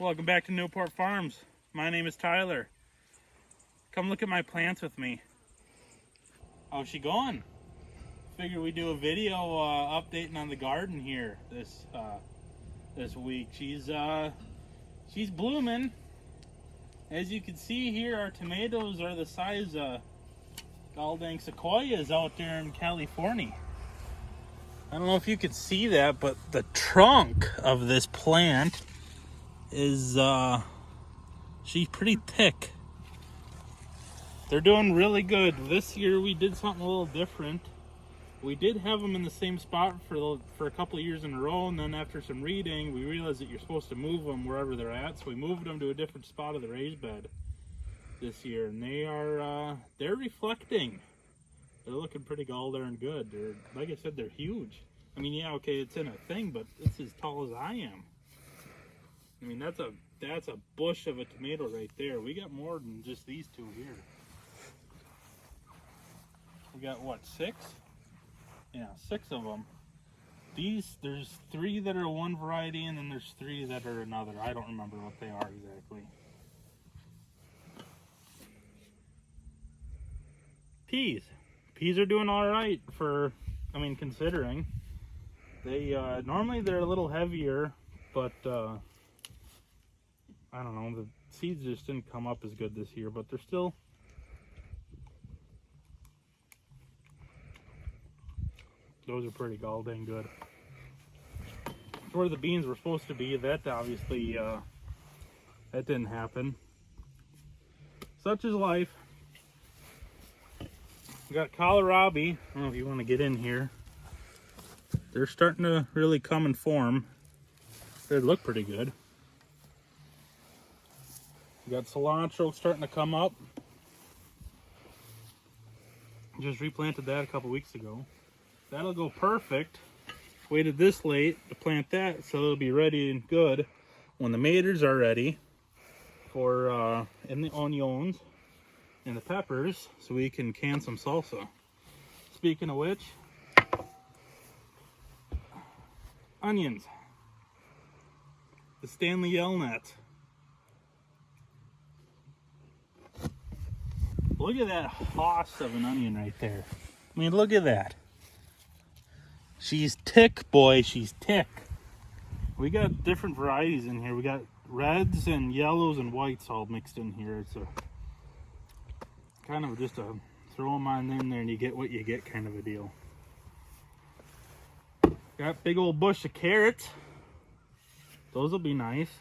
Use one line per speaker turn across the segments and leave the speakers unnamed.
Welcome back to Newport Farms. My name is Tyler. Come look at my plants with me. How's she going? Figured we'd do a video updating on the garden here this week. She's blooming. As you can see here, our tomatoes are the size of goddamn sequoias out there in California. I don't know if you could see that, but the trunk of this plant is she's pretty thick. They're doing really good. This year we did something a little different. We did have them in the same spot for a couple of years in a row, and then after some reading we realized that you're supposed to move them wherever they're at, so we moved them to a different spot of the raised bed this year, and they're reflecting. They're looking pretty darn good. They're, like I said, they're huge. I mean, yeah, okay, it's in a thing, but it's as tall as I am. I mean, that's a bush of a tomato right there. We got more than just these two here. We got, what, 6? Yeah, 6 of them. There's 3 that are one variety, and then there's 3 that are another. I don't remember what they are exactly. Peas are doing all right considering. They normally they're a little heavier, but I don't know, the seeds just didn't come up as good this year, but they're still those are pretty dang good. That's where the beans were supposed to be. That obviously that didn't happen. Such is life. We got kohlrabi. I don't know if you want to get in here. They're starting to really come and form. They look pretty good. We got cilantro starting to come up. Just replanted that a couple weeks ago. That'll go perfect. Waited this late to plant that, so it'll be ready and good when the tomatoes are ready for and the onions and the peppers, so we can can some salsa. Speaking of which, onions. The Stanley Yellnut. Look at that hoss of an onion right there. I mean, look at that. She's thick, boy. She's thick. We got different varieties in here. We got reds and yellows and whites all mixed in here. It's a kind of just a throw them on in there and you get what you get kind of a deal. Got big old bush of carrots. Those will be nice.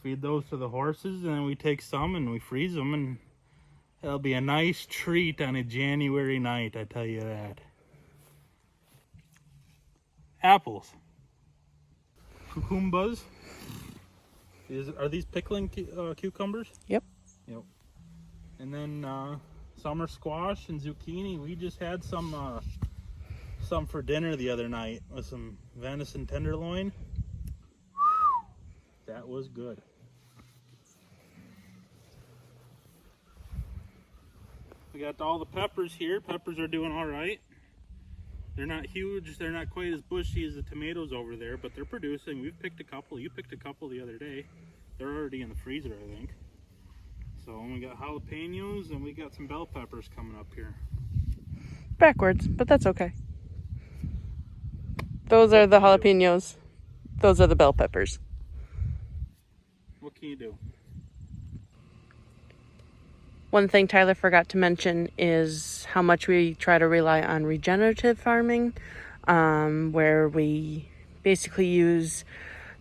Feed those to the horses, and then we take some and we freeze them, and it'll be a nice treat on a January night, I tell you that. Apples. Cucumbers. Are these pickling cucumbers?
Yep.
Yep. And then summer squash and zucchini. We just had some for dinner the other night with some venison tenderloin. That was good. We got all the peppers here. Peppers are doing all right. They're not huge. They're not quite as bushy as the tomatoes over there, but they're producing. We've picked a couple. You picked a couple the other day. They're already in the freezer, I think. So we got jalapenos, and we got some bell peppers coming up here.
Backwards, but that's okay. Those are the jalapenos. Those are the bell peppers.
What can you do?
One thing Tyler forgot to mention is how much we try to rely on regenerative farming, where we basically use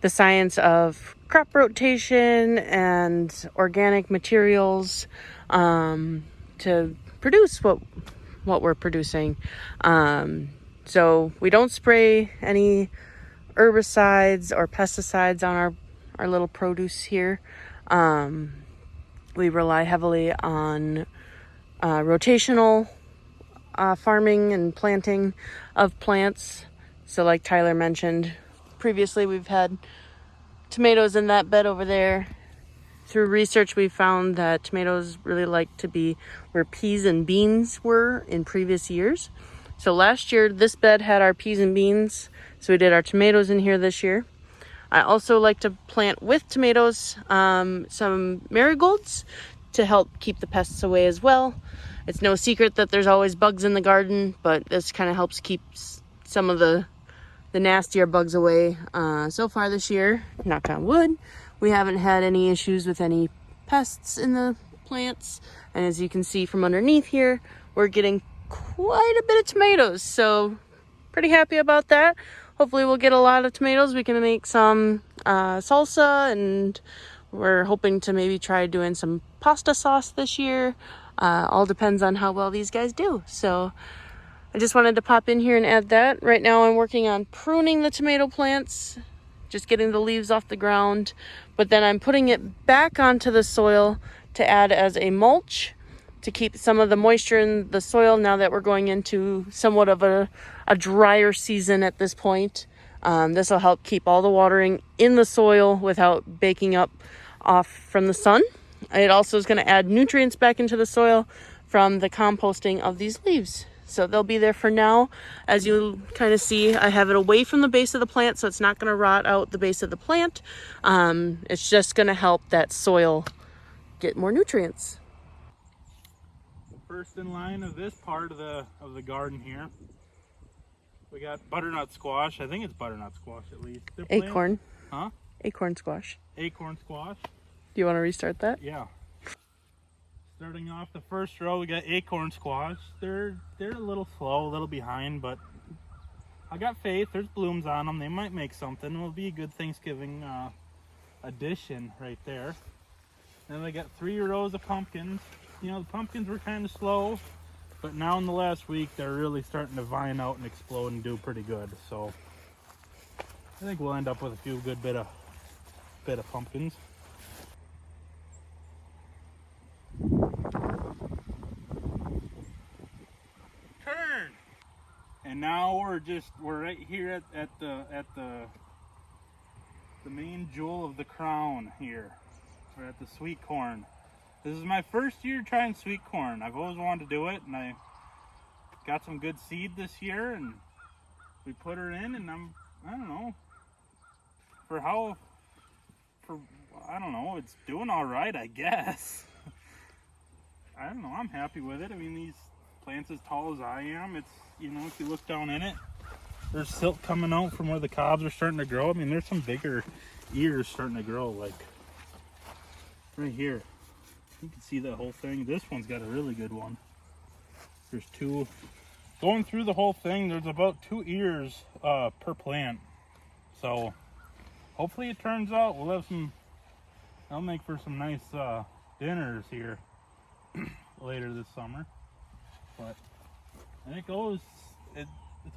the science of crop rotation and organic materials to produce what we're producing. So we don't spray any herbicides or pesticides on our little produce here. We rely heavily on rotational farming and planting of plants. So like Tyler mentioned previously, we've had tomatoes in that bed over there. Through research, we found that tomatoes really like to be where peas and beans were in previous years. So last year, this bed had our peas and beans. So we did our tomatoes in here this year. I also like to plant with tomatoes some marigolds to help keep the pests away as well. It's no secret that there's always bugs in the garden, but this kind of helps keep some of the nastier bugs away. So far this year, knock on wood, we haven't had any issues with any pests in the plants. And as you can see from underneath here, we're getting quite a bit of tomatoes. So pretty happy about that. Hopefully we'll get a lot of tomatoes. We can make some salsa, and we're hoping to maybe try doing some pasta sauce this year. All depends on how well these guys do. So I just wanted to pop in here and add that. Right now I'm working on pruning the tomato plants, just getting the leaves off the ground, but then I'm putting it back onto the soil to add as a mulch to keep some of the moisture in the soil now that we're going into somewhat of a drier season at this point. This will help keep all the watering in the soil without baking up off from the sun. It also is going to add nutrients back into the soil from the composting of these leaves. So they'll be there for now. As you kind of see, I have it away from the base of the plant, so it's not going to rot out the base of the plant. It's just going to help that soil get more nutrients.
First in line of this part of the garden here, we got butternut squash. I think it's butternut squash at least.
Acorn.
Huh?
Acorn squash.
Acorn squash.
Do you want to restart that?
Yeah. Starting off the first row, we got acorn squash. They're a little slow, a little behind, but I got faith. There's blooms on them. They might make something. It'll be a good Thanksgiving addition right there. Then we got 3 rows of pumpkins. You know, the pumpkins were kind of slow, but now in the last week, they're really starting to vine out and explode and do pretty good. So I think we'll end up with a few good bit of pumpkins. Turn. And now we're right here at the main jewel of the crown here. We're at the sweet corn. This is my first year trying sweet corn. I've always wanted to do it, and I got some good seed this year, and we put her in, and I don't know, it's doing all right, I guess. I don't know, I'm happy with it. I mean, these plants as tall as I am, it's, you know, if you look down in it, there's silk coming out from where the cobs are starting to grow. I mean, there's some bigger ears starting to grow, like right here. You can see that whole thing. This one's got a really good one. There's 2. Going through the whole thing, there's about 2 ears per plant. So hopefully it turns out. We'll have I'll make for some nice dinners here later this summer. But and it goes, it's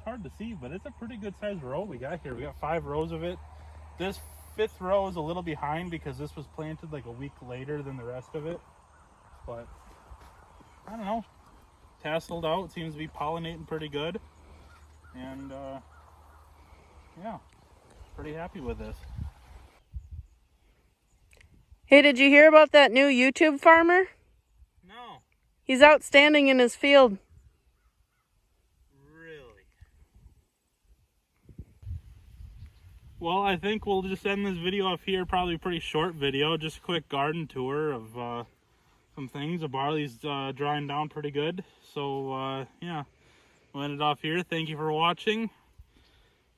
hard to see, but it's a pretty good sized row we got here. We got 5 rows of it. This 5th row is a little behind because this was planted like a week later than the rest of it. But I don't know, tasseled out, seems to be pollinating pretty good, and yeah, pretty happy with this.
Hey, did you hear about that new YouTube farmer?
No.
He's outstanding in his field.
Really? Well, I think we'll just end this video off here. Probably a pretty short video, just a quick garden tour of some things. The barley's drying down pretty good. So yeah, we'll end it off here. Thank you for watching.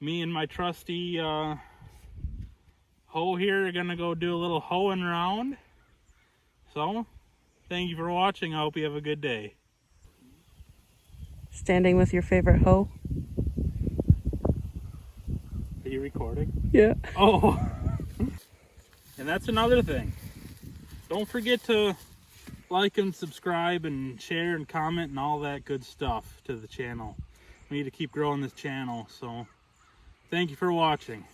Me and my trusty hoe here are gonna go do a little hoeing around. So thank you for watching. I hope you have a good day.
Standing with your favorite hoe?
Are you recording?
Yeah.
Oh. And that's another thing. Don't forget to like and subscribe and share and comment and all that good stuff to the channel. We need to keep growing this channel, so thank you for watching.